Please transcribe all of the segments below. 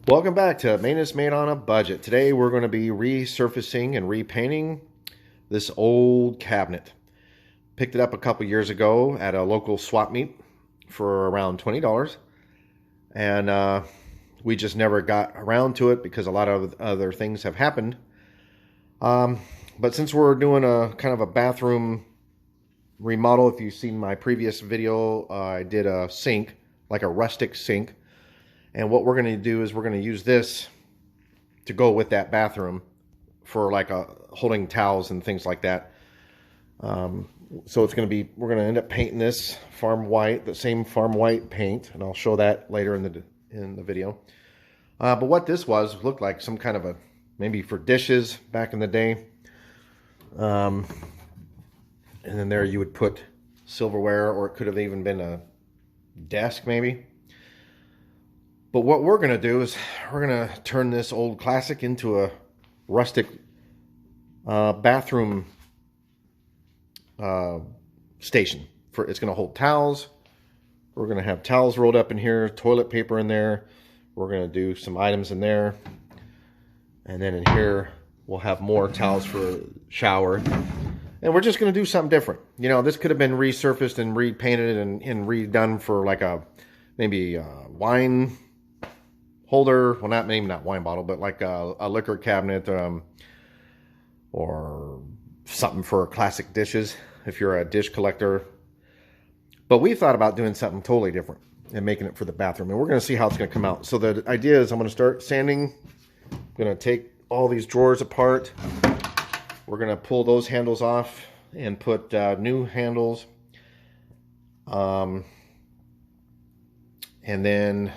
Welcome back to Maintenance Made on a Budget. Today we're going to be resurfacing and repainting this old cabinet. Picked it up a couple years ago at a local swap meet for around $20. And we just never got around to it because a lot of other things have happened. But since we're doing a kind of a bathroom remodel, if you've seen my previous video, I did a sink, like a rustic sink. And what we're going to do is we're going to use this to go with that bathroom for like holding towels and things like that. So it's going to be, we're going to end up painting this farm white, the same farm white paint, and I'll show that later in the video. But what this looked like some kind of a, maybe for dishes back in the day. And then there you would put silverware, or it could have even been a desk maybe. But what we're going to do is we're going to turn this old classic into a rustic bathroom station. It's going to hold towels. We're going to have towels rolled up in here, toilet paper in there. We're going to do some items in there. And then in here, we'll have more towels for shower. And we're just going to do something different. You know, this could have been resurfaced and repainted and redone for like maybe a wine holder. Well, maybe not wine bottle, but like a liquor cabinet, or something for classic dishes if you're a dish collector. But we thought about doing something totally different and making it for the bathroom, and we're going to see how it's going to come out. So the idea is I'm going to start sanding. I'm going to take all these drawers apart. We're going to pull those handles off and put new handles. And then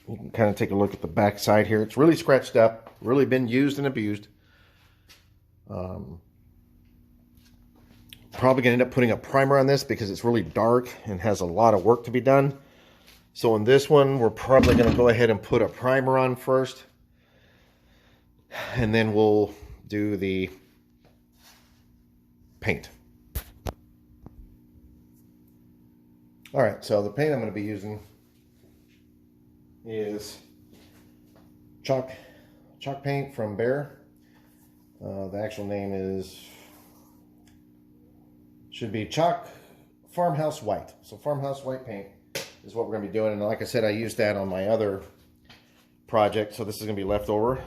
you can kind of take a look at the back side here. It's really scratched up, really been used and abused. Probably going to end up putting a primer on this because it's really dark and has a lot of work to be done. So in this one, we're probably going to go ahead and put a primer on first. And then we'll do the paint. All right, so the paint I'm going to be using is chalk paint from Behr. The actual name should be chalk farmhouse white. So farmhouse white paint is what we're going to be doing. And like I said, I used that on my other project, so this is going to be left over.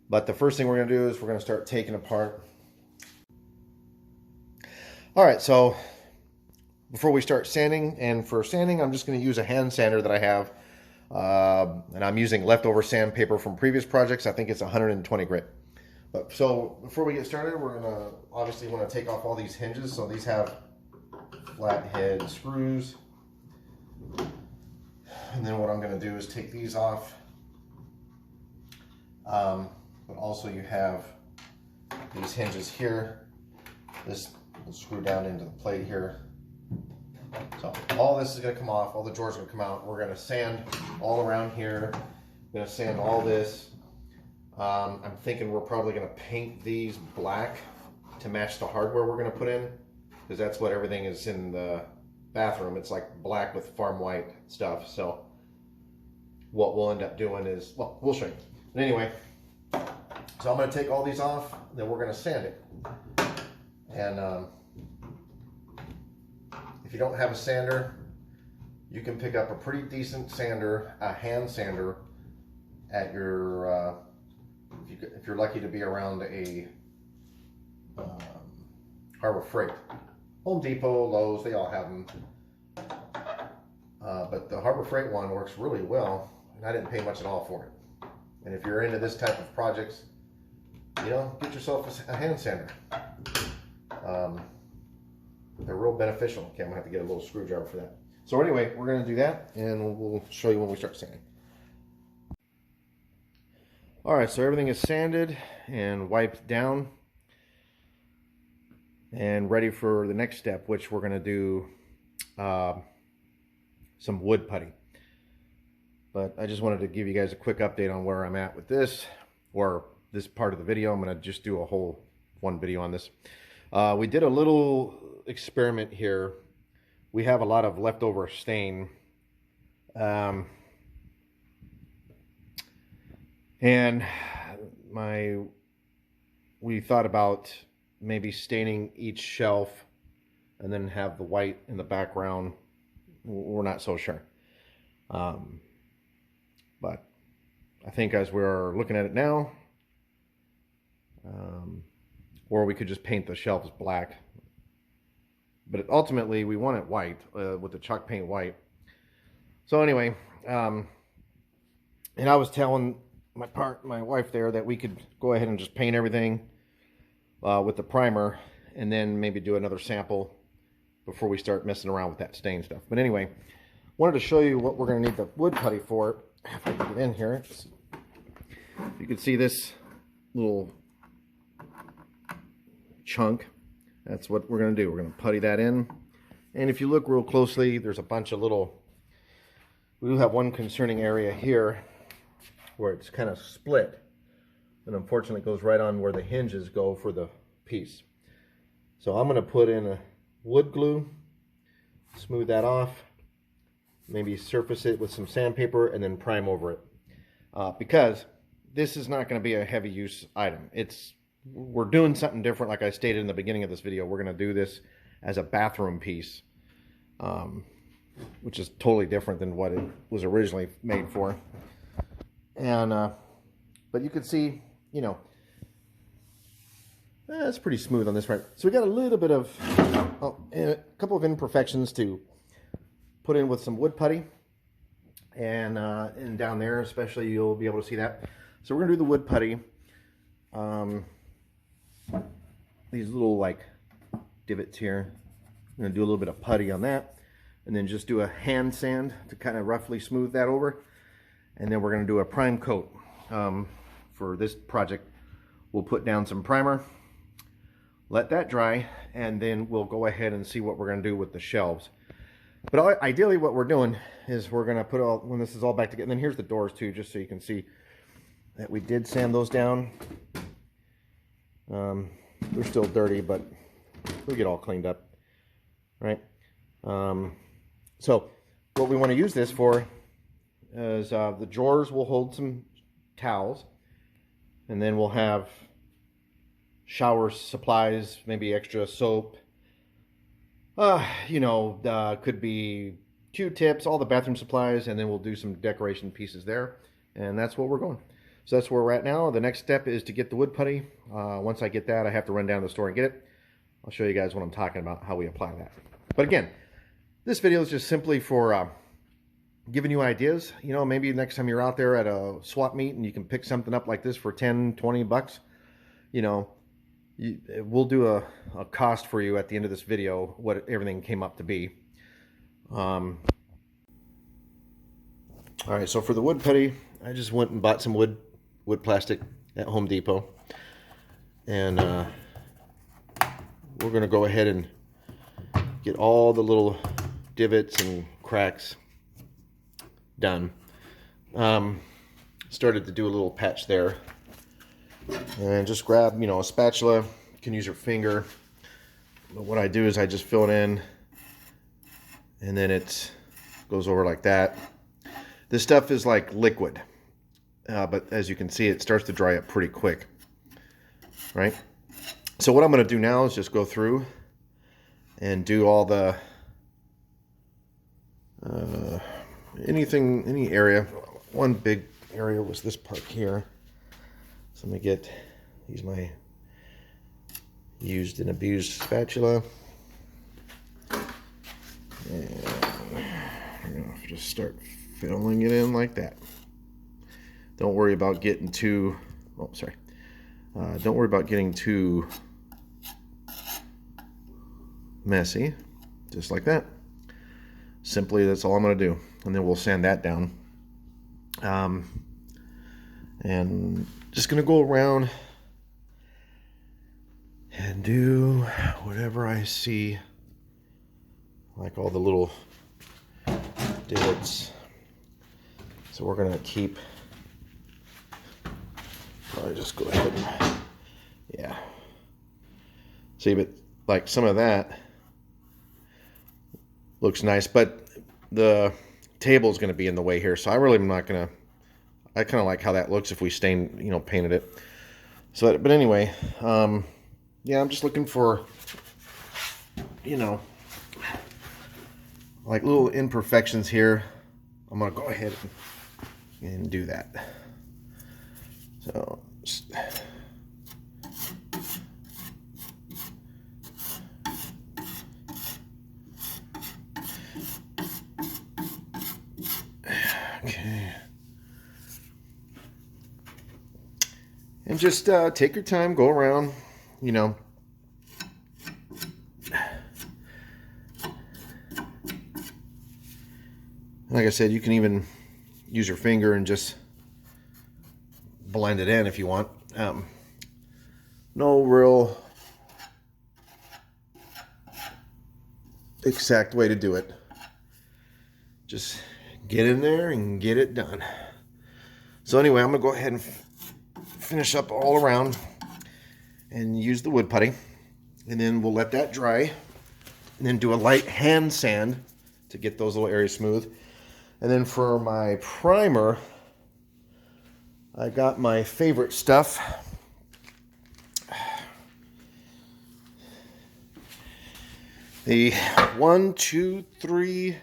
But the first thing we're going to do is we're going to start taking apart. All right, so before we start sanding, and for sanding, I'm just going to use a hand sander that I have. And I'm using leftover sandpaper from previous projects. I think it's 120 grit. But so before we get started, we're going to obviously want to take off all these hinges. So these have flat head screws. And then what I'm going to do is take these off. But also you have these hinges here. This will screw down into the plate here. So all this is going to come off, all the drawers are going to come out. We're going to sand all around here. We're going to sand all this. I'm thinking we're probably going to paint these black to match the hardware we're going to put in, because that's what everything is in the bathroom. It's like black with farm white stuff. So what we'll end up doing is, well, we'll show you. But anyway, so I'm going to take all these off, then we're going to sand it. And if you don't have a sander, you can pick up a pretty decent sander, a hand sander, at your, if you're lucky to be around a Harbor Freight. Home Depot, Lowe's, they all have them. But the Harbor Freight one works really well, and I didn't pay much at all for it. And if you're into this type of projects, you know, get yourself a hand sander. They're real beneficial. Okay, I'm gonna have to get a little screwdriver for that. So anyway, we're gonna do that, and we'll show you when we start sanding. All right, so everything is sanded and wiped down and ready for the next step, which we're gonna do some wood putty. But I just wanted to give you guys a quick update on where I'm at with this, or this part of the video. I'm gonna just do a whole one video on this. We did a little experiment here. We have a lot of leftover stain. And we thought about maybe staining each shelf and then have the white in the background. We're not so sure. But I think as we're looking at it now, or we could just paint the shelves black. But ultimately, we want it white, with the chalk paint white. So anyway, and I was telling my wife there that we could go ahead and just paint everything with the primer, and then maybe do another sample before we start messing around with that stain stuff. But anyway, wanted to show you what we're going to need the wood putty for. If I can get in here, you can see this little chunk. That's what we're going to do. We're going to putty that in. And if you look real closely, there's a bunch of little, we do have one concerning area here where it's kind of split. And unfortunately it goes right on where the hinges go for the piece. So I'm going to put in a wood glue, smooth that off, maybe surface it with some sandpaper, and then prime over it. Because this is not going to be a heavy use item. We're doing something different. Like I stated in the beginning of this video, we're going to do this as a bathroom piece, which is totally different than what it was originally made for. And but you can see, you know, it's pretty smooth on this right. So we got a little bit of a couple of imperfections to put in with some wood putty, and down there especially you'll be able to see that. So we're gonna do the wood putty. These little like divots here. I'm gonna do a little bit of putty on that, and then just do a hand sand to kind of roughly smooth that over. And then we're gonna do a prime coat. For this project, we'll put down some primer, let that dry, and then we'll go ahead and see what we're gonna do with the shelves. But ideally what we're doing is we're gonna put all, when this is all back together, and then here's the doors too, just so you can see that we did sand those down. They're still dirty, but we'll get all cleaned up, right? So what we want to use this for is the drawers will hold some towels, and then we'll have shower supplies, maybe extra soap, you know, could be Q-tips, all the bathroom supplies, and then we'll do some decoration pieces there, and that's what we're going. So that's where we're at now. The next step is to get the wood putty. Once I get that, I have to run down to the store and get it. I'll show you guys what I'm talking about, how we apply that. But again, this video is just simply for giving you ideas. You know, maybe next time you're out there at a swap meet and you can pick something up like this for 10, 20 bucks, you know, we'll do a cost for you at the end of this video, what everything came up to be. All right, so for the wood putty, I just went and bought some wood plastic at Home Depot, and we're gonna go ahead and get all the little divots and cracks done. Started to do a little patch there, and just grab, you know, a spatula. You can use your finger, but what I do is I just fill it in, and then it goes over like that. This stuff is like liquid, but as you can see, it starts to dry up pretty quick, right? So what I'm going to do now is just go through and do all the any area. One big area was this part here. So let me use my used and abused spatula, and I'm going to just start filling it in like that. Don't worry about getting too, don't worry about getting too messy. Just like that. Simply, that's all I'm going to do. And then we'll sand that down. And just going to go around and do whatever I see, like all the little divots. So we're going to keep, probably just go ahead and, yeah. See, but like some of that looks nice, but the table is going to be in the way here, so I really am not going to, I kind of like how that looks if we painted it. So, but anyway, yeah, I'm just looking for, like little imperfections here. I'm gonna go ahead and do that. So, okay. And just take your time, go around, Like I said, you can even use your finger and just blend it in if you want. No real exact way to do it. Just get in there and get it done. So anyway, I'm going to go ahead and finish up all around and use the wood putty. And then we'll let that dry. And then do a light hand sand to get those little areas smooth. And then for my primer, I got my favorite stuff. The 1, 2, 3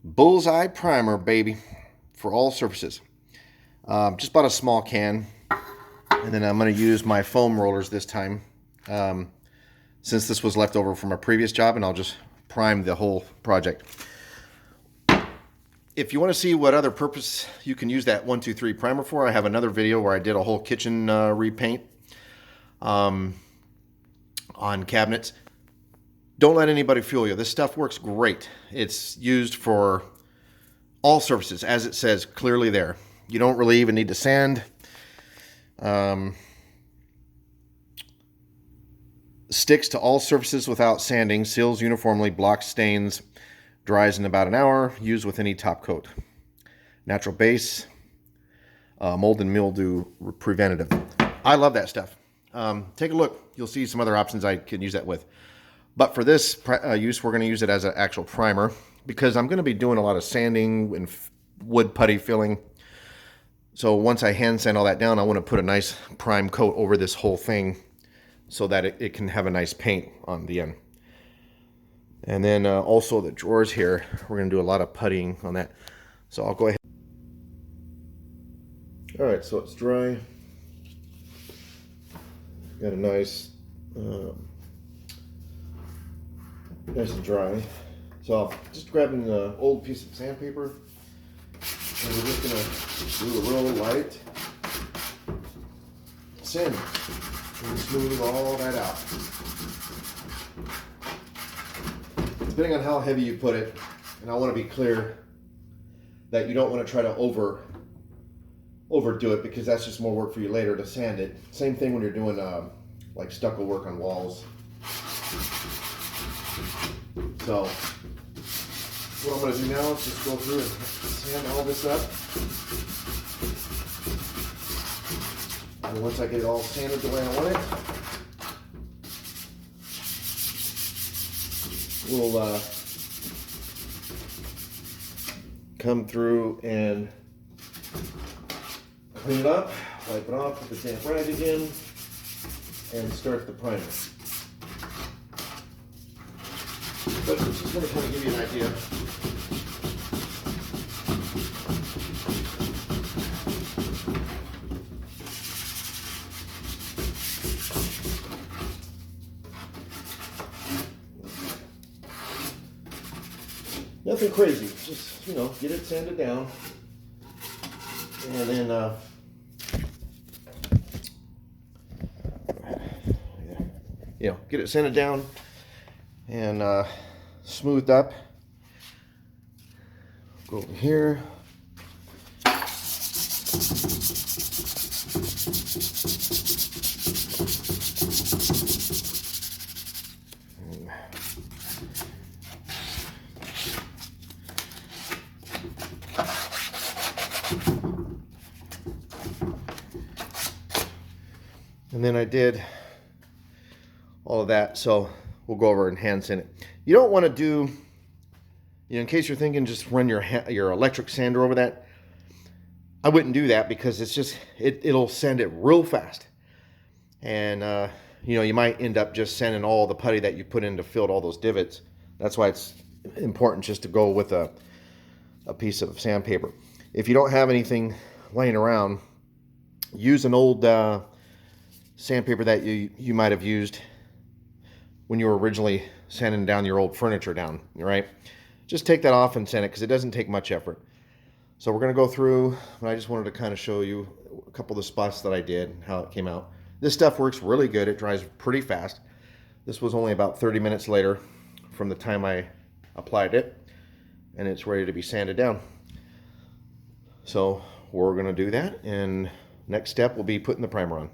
Bullseye Primer, baby, for all surfaces. Just bought a small can, and then I'm going to use my foam rollers this time, since this was left over from a previous job, and I'll just prime the whole project. If you want to see what other purpose you can use that 1, 2, 3 primer for, I have another video where I did a whole kitchen repaint on cabinets. Don't let anybody fool you. This stuff works great. It's used for all surfaces, as it says clearly there. You don't really even need to sand. Sticks to all surfaces without sanding, seals uniformly, blocks stains, dries in about an hour, used with any top coat. Natural base, mold and mildew preventative. I love that stuff. Take a look. You'll see some other options I can use that with. But for this use, we're going to use it as an actual primer because I'm going to be doing a lot of sanding and wood putty filling. So once I hand sand all that down, I want to put a nice prime coat over this whole thing so that it can have a nice paint on the end. And then also the drawers here, we're going to do a lot of puttying on that. So I'll go ahead. All right, so it's dry. Got a nice, nice and dry. So I'm just grabbing an old piece of sandpaper, and we're just going to do a real light sanding and smooth all that out. Depending on how heavy you put it, and I want to be clear that you don't want to try to overdo it because that's just more work for you later to sand it. Same thing when you're doing like stucco work on walls. So what I'm going to do now is just go through and sand all this up. And once I get it all sanded the way I want it, we'll come through and clean it up, wipe it off with the damp rag again, and start the primer. But this is going to kind of give you an idea. Nothing crazy, just, get it sanded down, and then, get it sanded down and smoothed up. Go over here. And then I did all of that, so we'll go over and hand sand it. You don't want to do, in case you're thinking, just run your electric sander over that. I wouldn't do that because it's just, it'll sand it real fast. And, you know, you might end up just sanding all the putty that you put in to fill all those divots. That's why it's important just to go with a piece of sandpaper. If you don't have anything laying around, use an old sandpaper that you might have used when you were originally sanding down your old furniture down, right? Just take that off and sand it because it doesn't take much effort. So we're going to go through, but I just wanted to kind of show you a couple of the spots that I did, how it came out. This stuff works really good. It dries pretty fast. This was only about 30 minutes later from the time I applied it, and it's ready to be sanded down. So we're going to do that, and next step will be putting the primer on.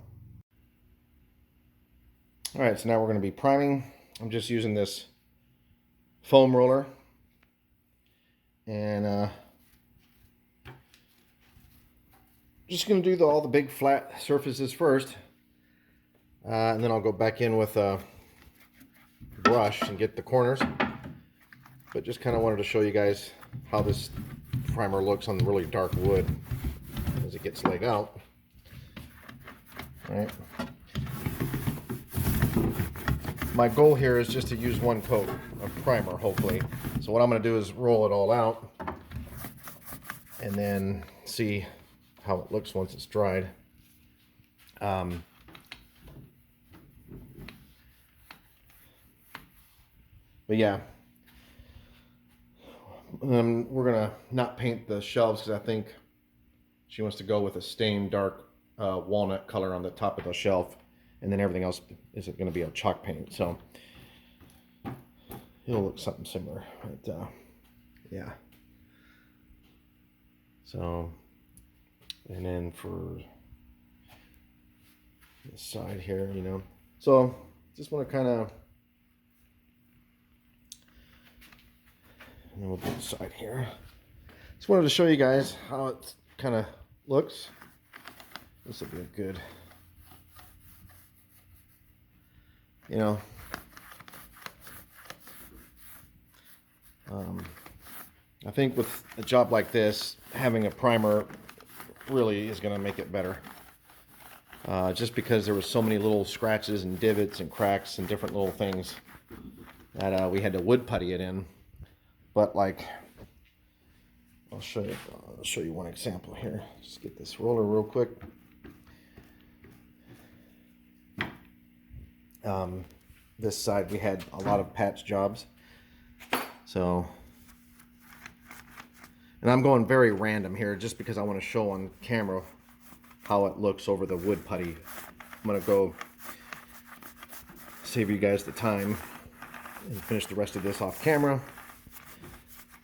All right, so now we're going to be priming. I'm just using this foam roller, and just going to do all the big flat surfaces first, and then I'll go back in with a brush and get the corners. But just kind of wanted to show you guys how this primer looks on the really dark wood as it gets laid out. All right. My goal here is just to use one coat of primer, hopefully. So what I'm going to do is roll it all out and then see how it looks once it's dried. But yeah, we're going to not paint the shelves because I think she wants to go with a stained dark walnut color on the top of the shelf. And then everything else is going to be a chalk paint. So it'll look something similar. But, yeah. So, and then for this side here, you know. So just want to kind of, and then we'll do the side here. Just wanted to show you guys how it kind of looks. This will be a good, you know, I think with a job like this, having a primer really is going to make it better. Just because there was so many little scratches and divots and cracks and different little things that we had to wood putty it in. But like, I'll show you one example here. Just get this roller real quick. This side we had a lot of patch jobs, so, and I'm going very random here just because I want to show on camera how it looks over the wood putty. I'm going to go save you guys the time and finish the rest of this off camera.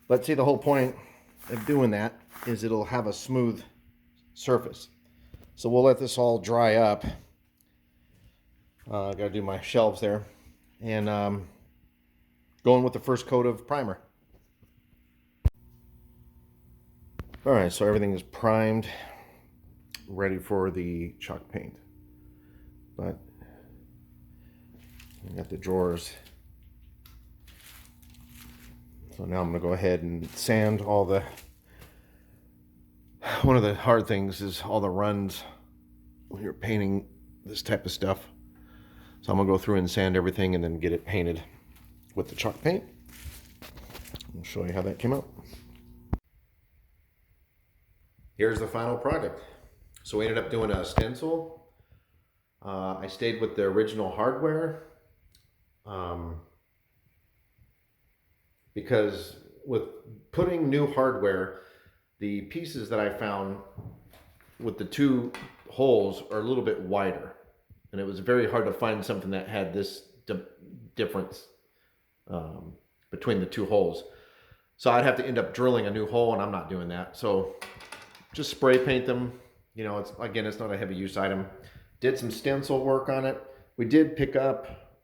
But see, the whole point of doing that is it'll have a smooth surface. So we'll let this all dry up. I gotta do my shelves there, and going with the first coat of primer. All right, so everything is primed, ready for the chalk paint. But I got the drawers, so now I'm gonna go ahead and sand all the. One of the hard things is all the runs when you're painting this type of stuff. So I'm going to go through and sand everything and then get it painted with the chalk paint. I'll show you how that came out. Here's the final product. So we ended up doing a stencil. I stayed with the original hardware because with putting new hardware, the pieces that I found with the two holes are a little bit wider. And it was very hard to find something that had this difference between the two holes. So I'd have to end up drilling a new hole, and I'm not doing that. So just spray paint them. You know, it's not a heavy use item. Did some stencil work on it. We did pick up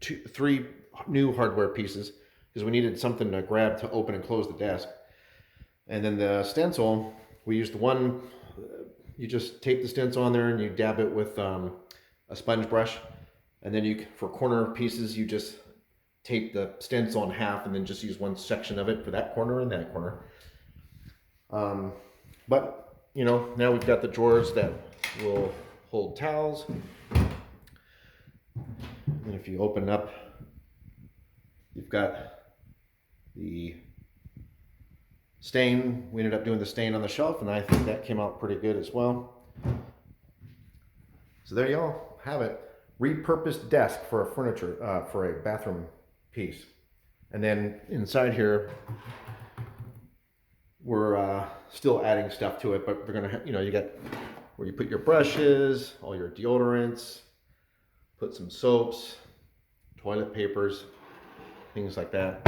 3 new hardware pieces because we needed something to grab to open and close the desk. And then the stencil, we used one, you just tape the stencil on there and you dab it with a sponge brush, and then for corner pieces you just tape the stencil in half and then just use one section of it for that corner and that corner. But you know, now we've got the drawers that will hold towels. And if you open up, you've got the stain. We ended up doing the stain on the shelf, and I think that came out pretty good as well. So there you all have it. Repurposed desk for a furniture, for a bathroom piece. And then inside here, we're still adding stuff to it, but we're gonna, you know, you got where you put your brushes, all your deodorants, put some soaps, toilet papers, things like that.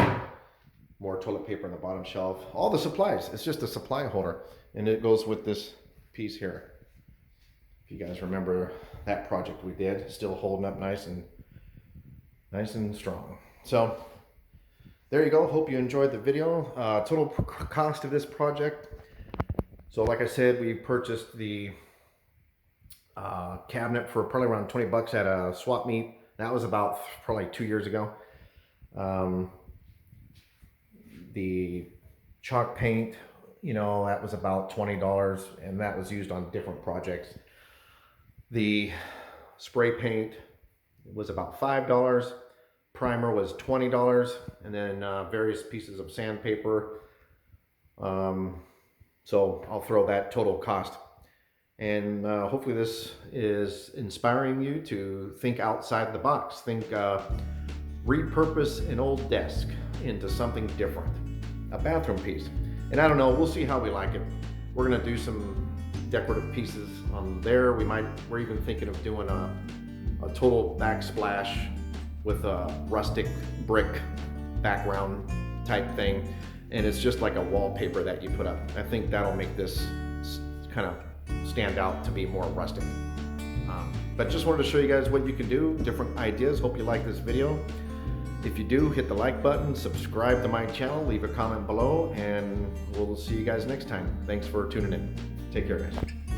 More toilet paper on the bottom shelf. All the supplies. It's just a supply holder, and it goes with this piece here. If you guys remember that project we did, still holding up nice and strong. So there you go. Hope you enjoyed the video. Total cost of this project. So like I said, we purchased the cabinet for probably around 20 bucks at a swap meet. That was about probably 2 years ago. The chalk paint, you know, that was about $20, and that was used on different projects. The spray paint was about $5. Primer was $20, and then various pieces of sandpaper. So I'll throw that total cost. And hopefully this is inspiring you to think outside the box. Think repurpose an old desk into something different, a bathroom piece. And I don't know, we'll see how we like it. We're gonna do some decorative pieces on there. We're even thinking of doing a total backsplash with a rustic brick background type thing, and it's just like a wallpaper that you put up. I think that'll make this kind of stand out to be more rustic. But just wanted to show you guys what you can do, different ideas. Hope you like this video. If you do, hit the like button, subscribe to my channel, leave a comment below, and we'll see you guys next time. Thanks for tuning in. Take care, guys.